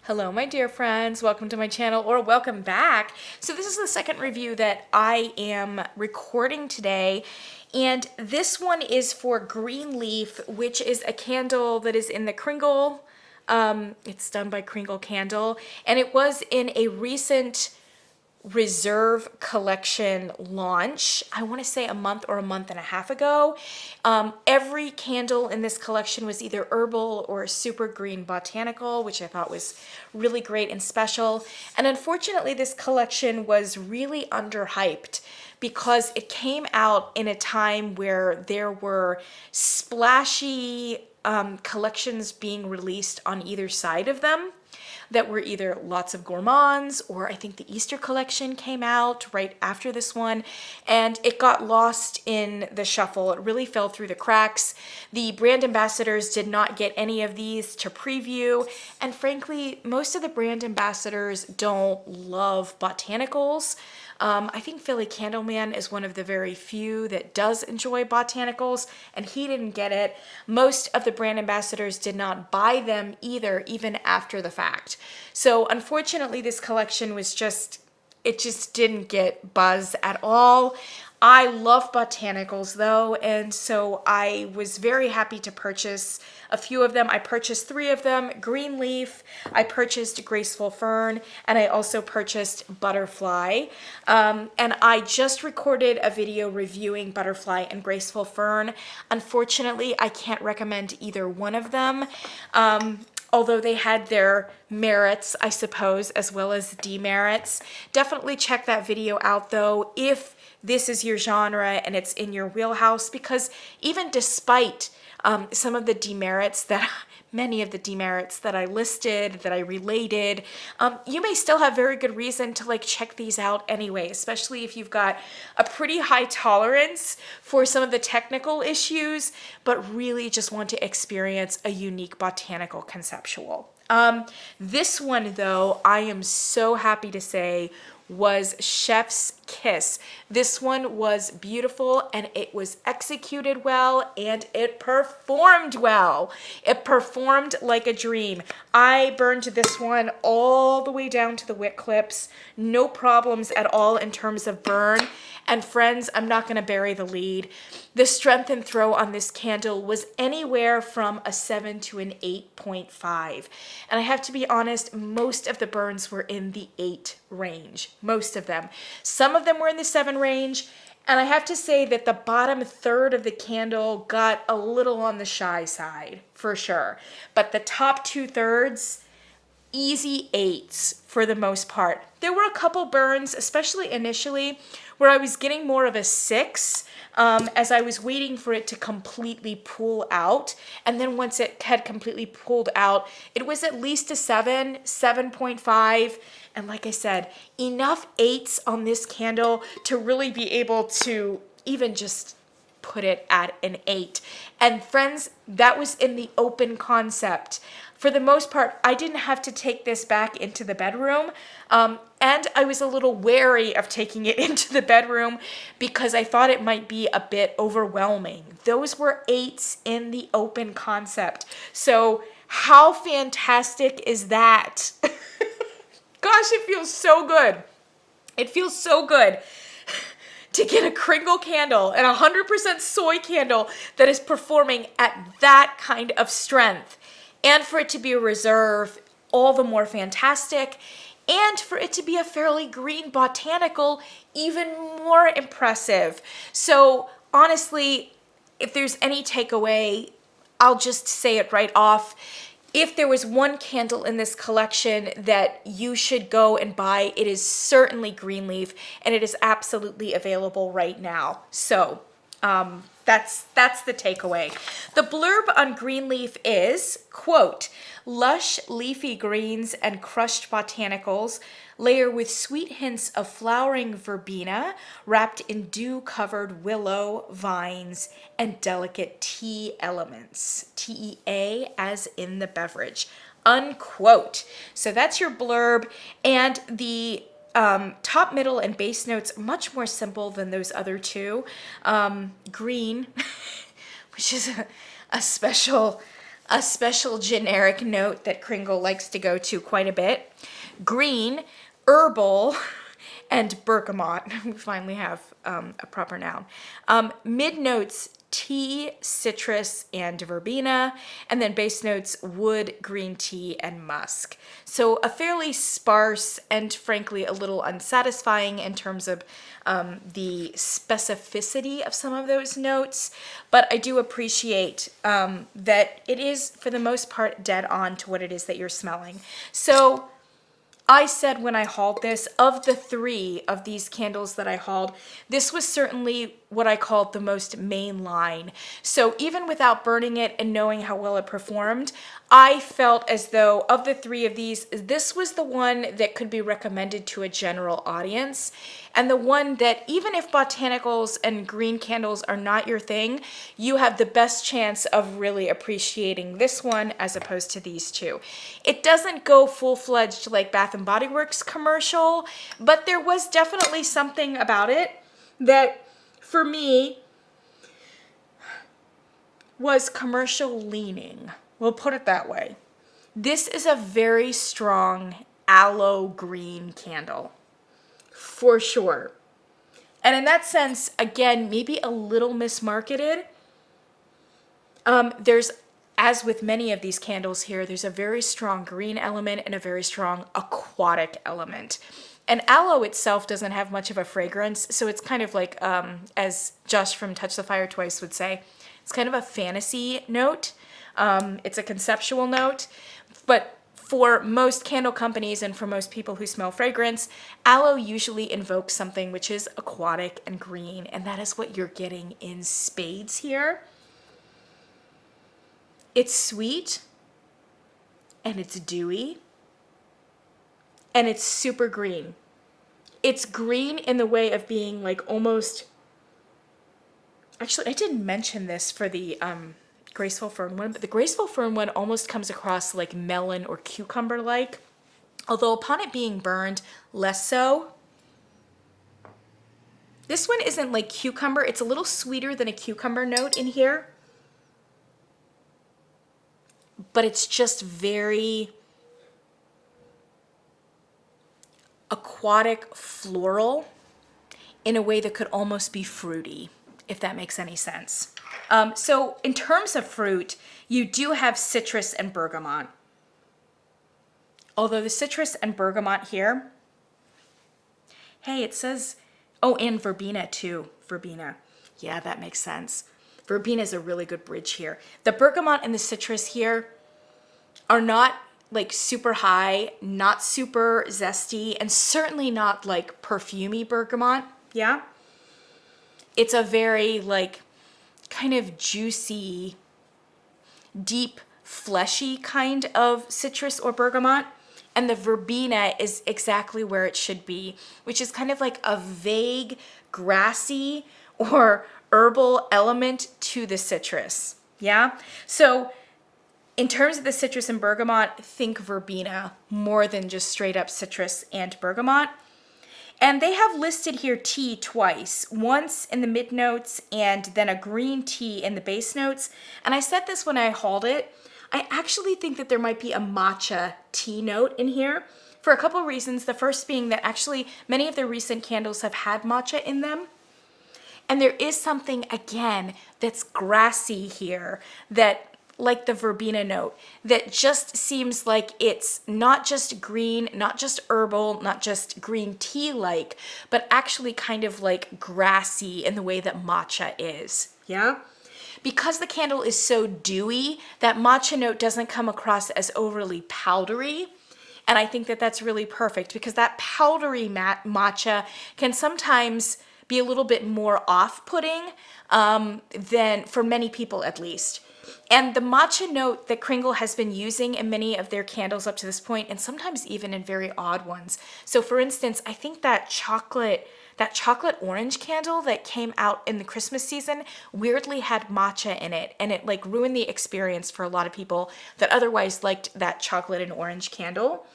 Hello, my dear friends. Welcome to my channel, or welcome back. So this is the second review that I am recording today, and this one is for Greenleaf, which is a candle that is in the Kringle. It's done by Kringle Candle, and it was in a recent Reserve collection launch, I want to say a month or a month and a half ago. Every candle in this collection was either herbal or super green botanical, which I thought was really great and special. And unfortunately, this collection was really underhyped because it came out in a time where there were splashy collections being released on either side of them that were either lots of gourmands, or I think the Easter collection came out right after this one, and it got lost in the shuffle. It really fell through the cracks. The brand ambassadors did not get any of these to preview, and frankly, most of the brand ambassadors don't love botanicals. I think Philly Candleman is one of the very few that does enjoy botanicals, and he didn't get it. Most of the brand ambassadors did not buy them either, even after the fact. So unfortunately, this collection was it just didn't get buzz at all. I love botanicals though, and so I was very happy to purchase a few of them. I purchased 3 of them: Greenleaf, I purchased Graceful Fern, and I also purchased Butterfly. And I just recorded a video reviewing Butterfly and Graceful Fern. Unfortunately, I can't recommend either one of them. Although they had their merits, I suppose, as well as demerits. Definitely check that video out though if this is your genre and it's in your wheelhouse, because even despite some of the demerits many of the demerits that I listed, that I related, you may still have very good reason to check these out anyway, especially if you've got a pretty high tolerance for some of the technical issues, but really just want to experience a unique botanical conceptual. This one though, I am so happy to say, was Chef's Kiss. This one was beautiful, and it was executed well, and it performed well. It performed like a dream. I burned this one all the way down to the wick clips. No problems at all in terms of burn. And friends, I'm not going to bury the lead. The strength and throw on this candle was anywhere from a 7 to an 8.5. And I have to be honest, most of the burns were in the 8 range. Most of them. Some of them were in the 7 range. And I have to say that the bottom third of the candle got a little on the shy side, for sure. But the top 2/3, easy 8s for the most part. There were a couple burns, especially initially, where I was getting more of a 6 as I was waiting for it to completely pull out. And then once it had completely pulled out, it was at least a 7, 7.5. And like I said, enough 8s on this candle to really be able to even just put it at an 8. And friends, that was in the open concept. For the most part, I didn't have to take this back into the bedroom. And I was a little wary of taking it into the bedroom because I thought it might be a bit overwhelming. Those were 8s in the open concept. So how fantastic is that? Gosh, it feels so good. It feels so good to get a Kringle candle, and 100% soy candle that is performing at that kind of strength. And for it to be a Reserve, all the more fantastic. And for it to be a fairly green botanical, even more impressive. So honestly, if there's any takeaway, I'll just say it right off. If there was one candle in this collection that you should go and buy, it is certainly Greenleaf, and it is absolutely available right now. So that's the takeaway. The blurb on Greenleaf is, quote, "Lush leafy greens and crushed botanicals layer with sweet hints of flowering verbena wrapped in dew-covered willow vines and delicate tea elements." TEA as in the beverage, unquote. So that's your blurb, and the top, middle, and base notes much more simple than those other two. Green, which is a special a special generic note that Kringle likes to go to quite a bit. Green, herbal, and bergamot. We finally have a proper noun. Mid notes, tea, citrus, and verbena, and then base notes, wood, green tea, and musk. So a fairly sparse and frankly a little unsatisfying in terms of the specificity of some of those notes, but I do appreciate that it is for the most part dead on to what it is that you're smelling. So I said when I hauled this, of the 3 of these candles that I hauled, this was certainly what I called the most mainline. So even without burning it and knowing how well it performed, I felt as though of the 3 of these, this was the one that could be recommended to a general audience. And the one that even if botanicals and green candles are not your thing, you have the best chance of really appreciating this one as opposed to these 2. It doesn't go full-fledged like Bath & Body Works commercial, but there was definitely something about it that for me was commercial leaning. We'll put it that way. This is a very strong aloe green candle, for sure. And in that sense, again, maybe a little mismarketed. There's, as with many of these candles here, there's a very strong green element and a very strong aquatic element. And aloe itself doesn't have much of a fragrance, so it's kind of like, as Josh from Touch the Fire Twice would say, it's kind of a fantasy note. It's a conceptual note, but for most candle companies and for most people who smell fragrance, aloe usually invokes something which is aquatic and green, and that is what you're getting in spades here. It's sweet, and it's dewy, and it's super green. It's green in the way of being like almost... Actually, I didn't mention this for the Graceful Fern one, but the Graceful Fern one almost comes across like melon or cucumber-like, although upon it being burned, less so. This one isn't like cucumber. It's a little sweeter than a cucumber note in here, but it's just very aquatic floral in a way that could almost be fruity, if that makes any sense. So in terms of fruit, you do have citrus and bergamot. Although the citrus and bergamot here, hey, it says, oh, and verbena too, verbena. Yeah, that makes sense. Verbena is a really good bridge here. The bergamot and the citrus here are not like super high, not super zesty, and certainly not like perfumey bergamot, yeah? It's a very like kind of juicy, deep, fleshy kind of citrus or bergamot. And the verbena is exactly where it should be, which is kind of like a vague, grassy or herbal element to the citrus, yeah? So in terms of the citrus and bergamot, think verbena more than just straight up citrus and bergamot. And they have listed here tea twice, once in the mid notes and then a green tea in the base notes. And I said this when I hauled it, I actually think that there might be a matcha tea note in here for a couple of reasons. The first being that actually many of their recent candles have had matcha in them. And there is something, again, that's grassy here that, like the verbena note, that just seems like it's not just green, not just herbal, not just green tea-like, but actually kind of like grassy in the way that matcha is, yeah? Because the candle is so dewy, that matcha note doesn't come across as overly powdery. And I think that that's really perfect because that powdery matcha can sometimes be a little bit more off-putting than, for many people at least. And the matcha note that Kringle has been using in many of their candles up to this point, and sometimes even in very odd ones. So for instance, I think that chocolate orange candle that came out in the Christmas season weirdly had matcha in it, and it like ruined the experience for a lot of people that otherwise liked that chocolate and orange candle.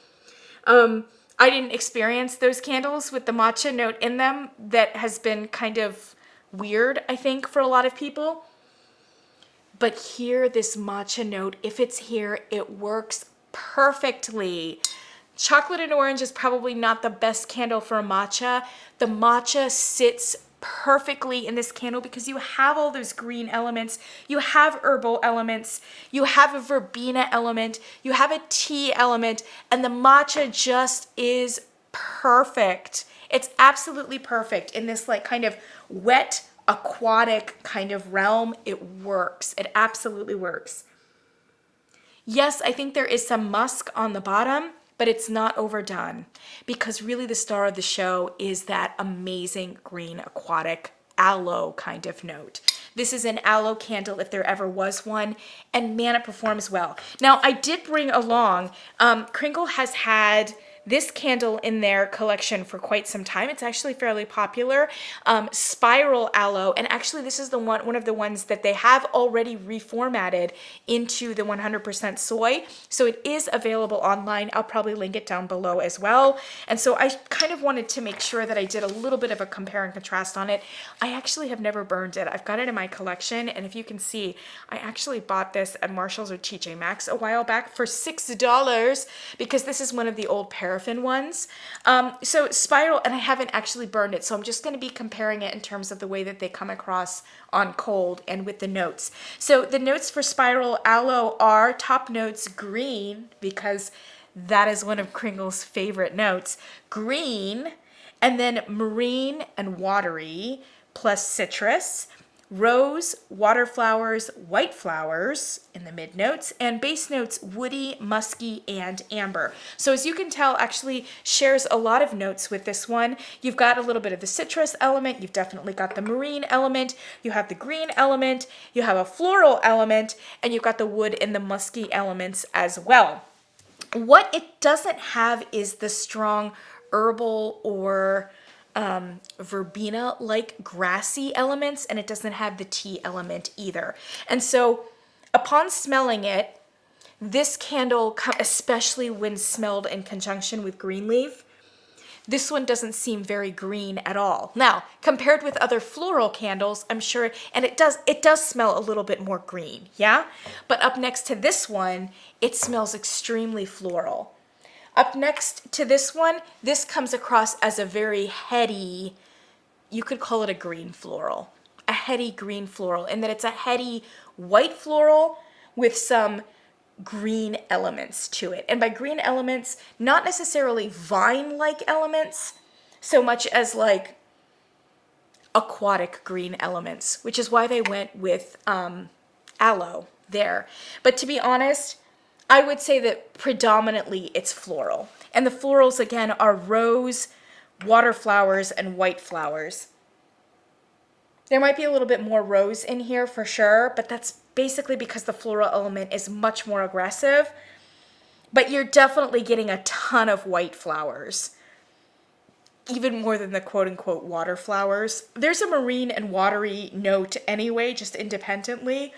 I didn't experience those candles with the matcha note in them. That has been kind of weird, I think, for a lot of people. But here, this matcha note, if it's here, it works perfectly. Chocolate and orange is probably not the best candle for a matcha. The matcha sits perfectly in this candle because you have all those green elements, you have herbal elements, you have a verbena element, you have a tea element, and the matcha just is perfect. It's absolutely perfect in this like kind of wet, aquatic kind of realm. It works. It absolutely works. Yes, I think there is some musk on the bottom, but it's not overdone because really the star of the show is that amazing green aquatic aloe kind of note. This is an aloe candle if there ever was one, and man, it performs well. Now, I did bring along, Kringle has had this candle in their collection for quite some time. It's actually fairly popular. Spiral aloe, and actually this is the one of the ones that they have already reformatted into the 100% soy. So it is available online. I'll probably link it down below as well. And so I kind of wanted to make sure that I did a little bit of a compare and contrast on it. I actually have never burned it. I've got it in my collection, and if you can see, I actually bought this at Marshall's or TJ Maxx a while back for $6 because this is one of the old paraffin ones. So spiral, and I haven't actually burned it, so I'm just going to be comparing it in terms of the way that they come across on cold and with the notes. So the notes for spiral aloe are top notes green, because that is one of Kringle's favorite notes, green, and then marine and watery plus citrus, rose, water flowers, white flowers in the mid notes, and base notes woody, musky, and amber. So as you can tell, actually shares a lot of notes with this one. You've got a little bit of the citrus element, you've definitely got the marine element, you have the green element, you have a floral element, and you've got the wood and the musky elements as well. What it doesn't have is the strong herbal or verbena-like grassy elements, and it doesn't have the tea element either. And so upon smelling it, this candle, especially when smelled in conjunction with Greenleaf, this one doesn't seem very green at all. Now, compared with other floral candles, I'm sure, and it does smell a little bit more green, yeah? But up next to this one, it smells extremely floral. Up next to this one, this comes across as a very heady, you could call it a green floral, a heady green floral, in that it's a heady white floral with some green elements to it. And by green elements, not necessarily vine-like elements, so much as like aquatic green elements, which is why they went with aloe there. But to be honest, I would say that predominantly it's floral. And the florals, again, are rose, water flowers, and white flowers. There might be a little bit more rose in here for sure, but that's basically because the floral element is much more aggressive. But you're definitely getting a ton of white flowers, even more than the quote-unquote water flowers. There's a marine and watery note anyway, just independently.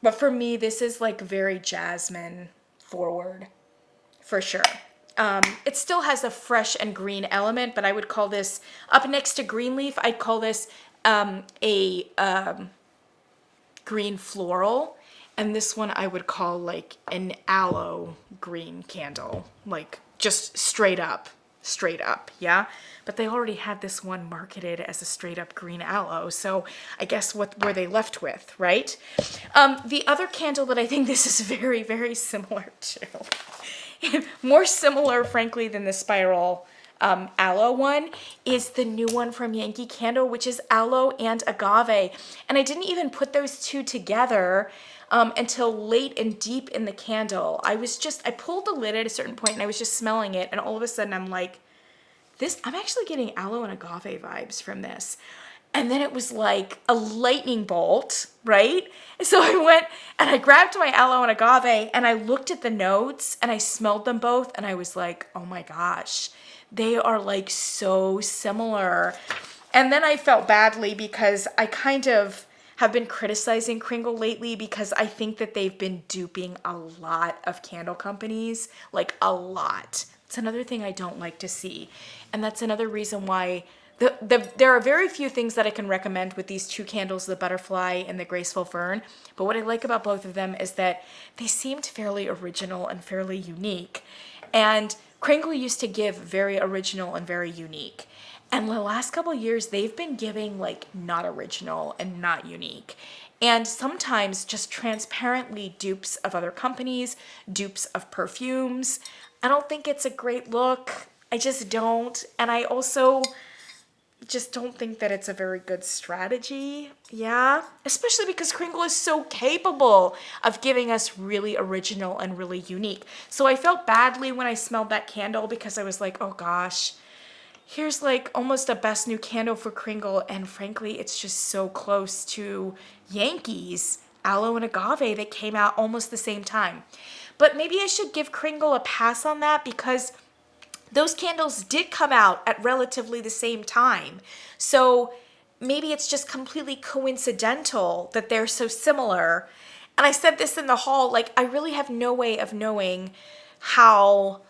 But for me, this is like very jasmine forward, for sure. It still has a fresh and green element, but I would call this, up next to Greenleaf, I'd call this a green floral. And this one I would call like an aloe green candle, like just straight up, yeah? But they already had this one marketed as a straight up green aloe, so I guess what were they left with, right? The other candle that I think this is very, very similar to, more similar, frankly, than the spiral aloe one, is the new one from Yankee Candle, which is Aloe and Agave. And I didn't even put those two together until late and deep in the candle. I pulled the lid at a certain point and I was just smelling it, and all of a sudden I'm like, I'm actually getting aloe and agave vibes from this. And then it was like a lightning bolt, right? So I went and I grabbed my aloe and agave and I looked at the notes and I smelled them both and I was like, oh my gosh, they are like so similar. And then I felt badly because I kind of have been criticizing Kringle lately because I think that they've been duping a lot of candle companies, like a lot. It's another thing I don't like to see. And that's another reason why there are very few things that I can recommend with these two candles, the butterfly and the graceful fern. But what I like about both of them is that they seemed fairly original and fairly unique. And Kringle used to give very original and very unique. And the last couple of years, they've been giving like not original and not unique. And sometimes just transparently dupes of other companies, dupes of perfumes. I don't think it's a great look. I just don't. And I also just don't think that it's a very good strategy. Yeah, especially because Kringle is so capable of giving us really original and really unique. So I felt badly when I smelled that candle because I was like, oh gosh, here's like almost a best new candle for Kringle, and frankly it's just so close to Yankee's Aloe and Agave that came out almost the same time. But maybe I should give Kringle a pass on that because those candles did come out at relatively the same time. So maybe it's just completely coincidental that they're so similar. And I said this in the haul, like I really have no way of knowing how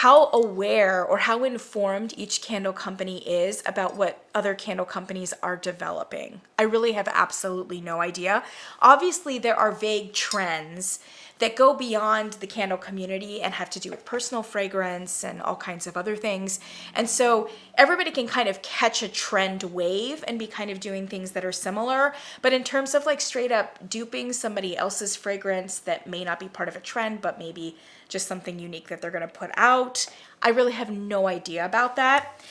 aware or how informed each candle company is about what other candle companies are developing. I really have absolutely no idea. Obviously, there are vague trends that go beyond the candle community and have to do with personal fragrance and all kinds of other things. And so everybody can kind of catch a trend wave and be kind of doing things that are similar. But in terms of like straight up duping somebody else's fragrance that may not be part of a trend, but maybe just something unique that they're going to put out, I really have no idea about that.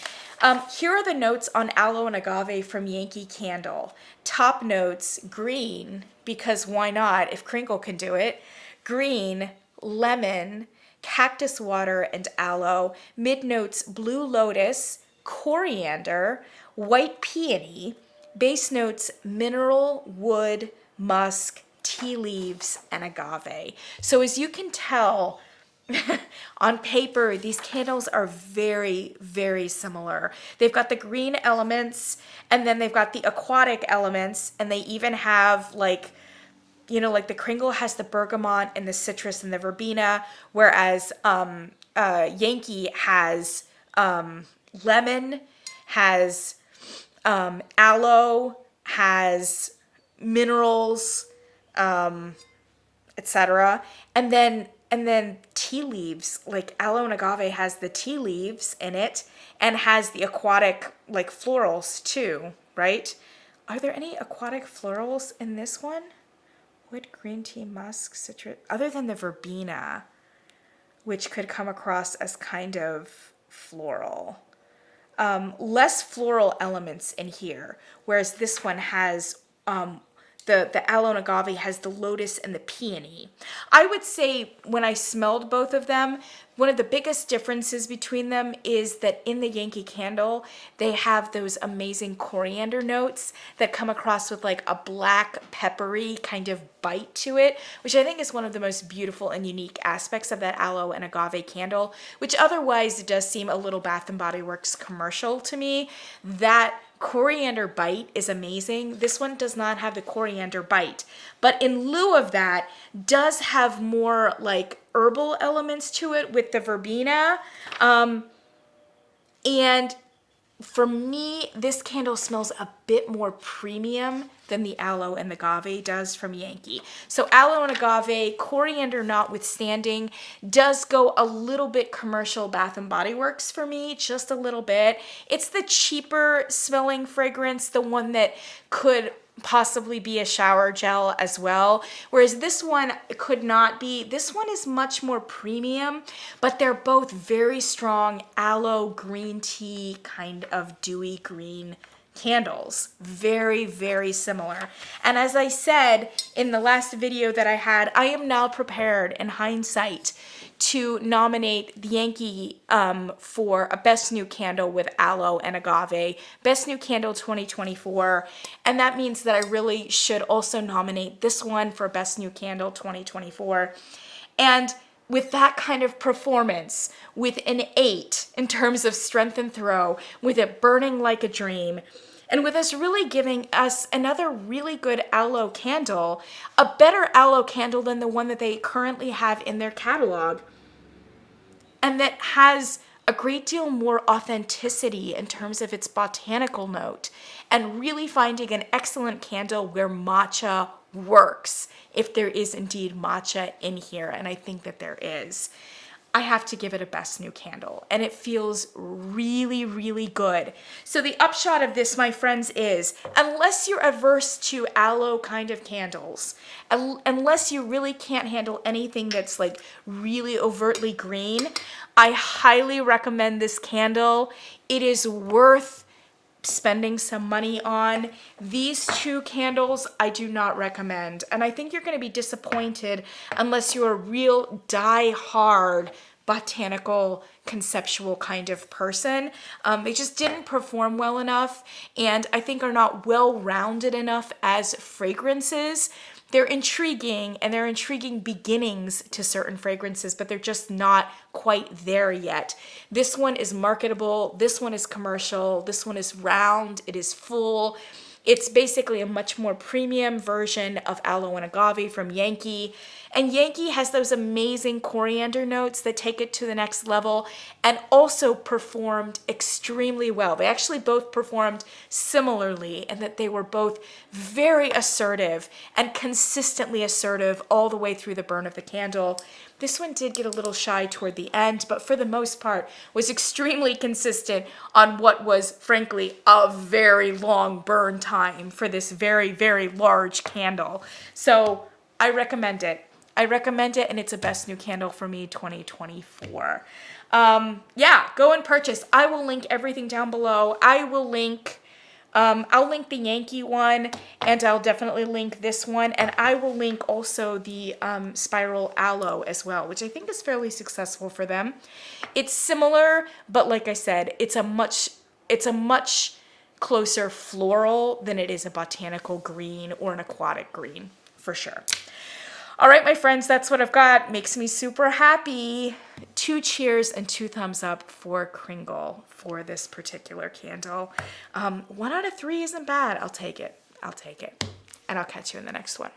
Here are the notes on Aloe and Agave from Yankee Candle. Top notes, green, because why not if Kringle can do it. Green, lemon, cactus water, and aloe. Mid notes, blue lotus, coriander, white peony. Base notes, mineral, wood, musk, tea leaves, and agave. So as you can tell, on paper, these candles are very, very similar. They've got the green elements, and then they've got the aquatic elements, and they even have like, you know, like the Kringle has the bergamot and the citrus and the verbena, whereas Yankee has lemon, has aloe, has minerals, etc. And then tea leaves, like Aloe and Agave has the tea leaves in it and has the aquatic like florals too, right? Are there any aquatic florals in this one? Wood, green tea, musk, citrus, other than the verbena, which could come across as kind of floral. Less floral elements in here, whereas this one has the Aloe and Agave has the lotus and the peony. I would say when I smelled both of them, one of the biggest differences between them is that in the Yankee Candle, they have those amazing coriander notes that come across with like a black peppery kind of bite to it, which I think is one of the most beautiful and unique aspects of that Aloe and Agave candle, which otherwise does seem a little Bath & Body Works commercial to me. That coriander bite is amazing. This one does not have the coriander bite, but in lieu of that, does have more like herbal elements to it with the verbena. And for me, this candle smells a bit more premium than the Aloe and Agave does from Yankee. So Aloe and Agave, coriander notwithstanding, does go a little bit commercial Bath & Body Works for me, just a little bit. It's the cheaper smelling fragrance, the one that could possibly be a shower gel as well, whereas this one could not be. This one is much more premium, but they're both very strong aloe green tea kind of dewy green candles. Very, very similar. And as I said in the last video that I had, I am now prepared in hindsight to nominate the Yankee for a Best New Candle with Aloe and Agave, Best New Candle 2024. And that means that I really should also nominate this one for Best New Candle 2024. And with that kind of performance, with an 8 in terms of strength and throw, with it burning like a dream, and with us really giving us another really good aloe candle, a better aloe candle than the one that they currently have in their catalog, and that has a great deal more authenticity in terms of its botanical note, and really finding an excellent candle where matcha works, if there is indeed matcha in here, and I think that there is. I have to give it a best new candle, and it feels really, really good. So the upshot of this, my friends, is unless you're averse to aloe kind of candles, unless you really can't handle anything that's like really overtly green, I highly recommend this candle. It is worth spending some money on. These two candles I do not recommend, and I think you're going to be disappointed unless you're a real die-hard botanical conceptual kind of person. They just didn't perform well enough, and I think are not well-rounded enough as fragrances. They're intriguing, and they're intriguing beginnings to certain fragrances, but they're just not quite there yet. This one is marketable. This one is commercial. This one is round. It is full. It's basically a much more premium version of Aloe and Agave from Yankee. And Yankee has those amazing coriander notes that take it to the next level and also performed extremely well. They actually both performed similarly in that they were both very assertive and consistently assertive all the way through the burn of the candle. This one did get a little shy toward the end, but for the most part was extremely consistent on what was, frankly, a very long burn time for this very, very large candle. So I recommend it. I recommend it, and it's a best new candle for me 2024. Yeah, go and purchase. I will link everything down below. I'll link the Yankee one, and I'll definitely link this one, and I will link also the Spiral Aloe as well, which I think is fairly successful for them. It's similar, but like I said, it's a much closer floral than it is a botanical green or an aquatic green, for sure. All right, my friends, that's what I've got. Makes me super happy. 2 cheers and 2 thumbs up for Kringle for this particular candle. 1 out of 3 isn't bad. I'll take it. I'll take it. And I'll catch you in the next one.